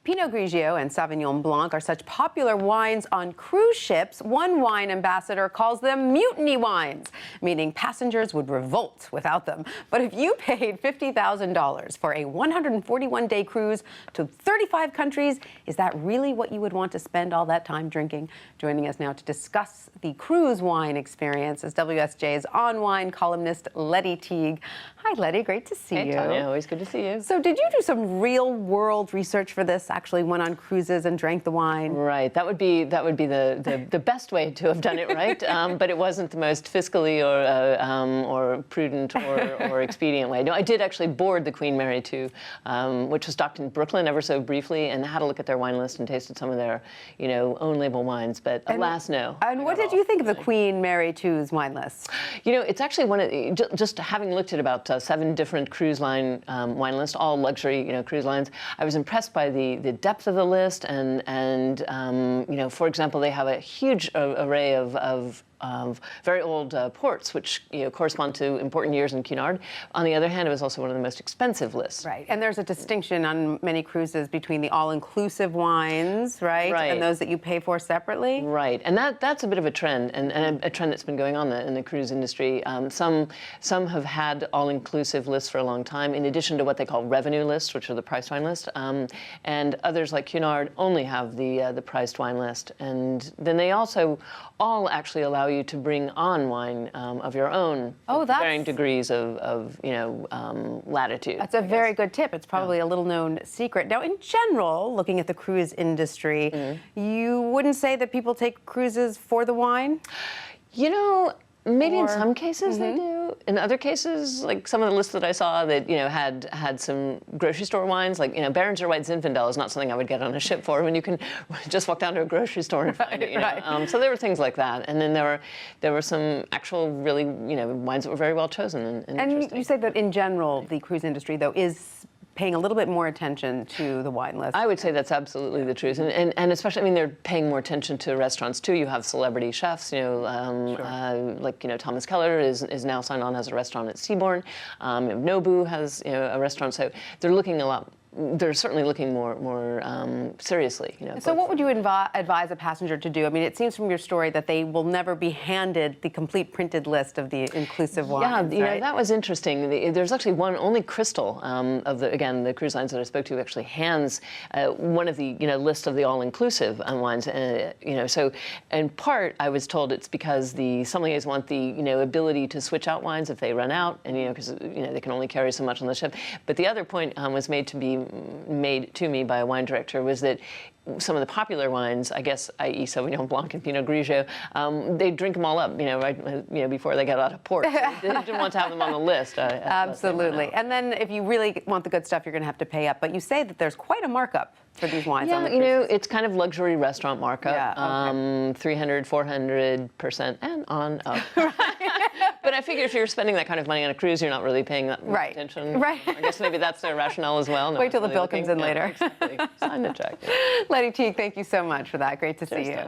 Pinot Grigio and Sauvignon Blanc are such popular wines on cruise ships, one wine ambassador calls them mutiny wines, meaning passengers would revolt without them. But if you paid $50,000 for a 141-day cruise to 35 countries, is that really what you would want to spend all that time drinking? Joining us now to discuss the cruise wine experience is WSJ's on-wine columnist, Lettie Teague. Hi, Lettie. Great to see you. Hey, Tanya. Always good to see you. So did you do some real-world research for this? Actually went on cruises and drank the wine? Right. That would be the best way to have done it, right? But it wasn't the most fiscally or prudent or expedient way. No, I did actually board the Queen Mary 2, which was docked in Brooklyn ever so briefly, and had a look at their wine list and tasted some of their, own label wines. But alas, no. And what did you think of the Queen Mary 2's wine list? It's actually one of just having looked at about 7 different cruise line wine lists, all luxury, cruise lines. I was impressed by the depth of the list, and for example, they have a huge array of very old ports, which correspond to important years in Cunard. On the other hand, it was also one of the most expensive lists. Right, and there's a distinction on many cruises between the all-inclusive wines, right, and those that you pay for separately. Right, and that's a bit of a trend, and a trend that's been going on in the cruise industry. Some have had all-inclusive lists for a long time, in addition to what they call revenue lists, which are the priced wine list, and others like Cunard only have the priced wine list, and then they also all actually allow you to bring on wine of your own, varying degrees of latitude. That's a very good tip. It's probably a little-known secret. Now, in general, looking at the cruise industry, you wouldn't say that people take cruises for the wine? Maybe in some cases they do. In other cases, like some of the lists that I saw that had some grocery store wines, like Behringer White Zinfandel is not something I would get on a ship for when you can just walk down to a grocery store and find it. Right. So there were things like that, and then there were some actual really wines that were very well chosen and you say that in general the cruise industry though is paying a little bit more attention to the wine list. I would say that's absolutely the truth, and especially, they're paying more attention to restaurants too. You have celebrity chefs, like Thomas Keller is now signed on as a restaurant at Seabourn. Nobu has a restaurant, so they're looking a lot. They're certainly looking more seriously. So what would you advise a passenger to do? I mean, it seems from your story that they will never be handed the complete printed list of the inclusive wines. Yeah, right? That was interesting. There's actually one, only Crystal, of the cruise lines that I spoke to actually hands one of the list of the all-inclusive wines. So in part I was told it's because the sommeliers want the ability to switch out wines if they run out, and because they can only carry so much on the ship. But the other point was made to me by a wine director was that some of the popular wines, I guess, i.e. Sauvignon Blanc and Pinot Grigio, they drink them all up, before they get out of port. So they didn't want to have them on the list. Absolutely. And then if you really want the good stuff, you're going to have to pay up. But you say that there's quite a markup for these wines. Yeah, it's kind of luxury restaurant markup. Yeah, 300, 400%, and on up. But I figure if you're spending that kind of money on a cruise, you're not really paying that much attention. Right. I guess maybe that's their rationale as well. Wait till the bill comes in later. Exactly. Sign the check. Lettie Teague, thank you so much for that. Great to see you.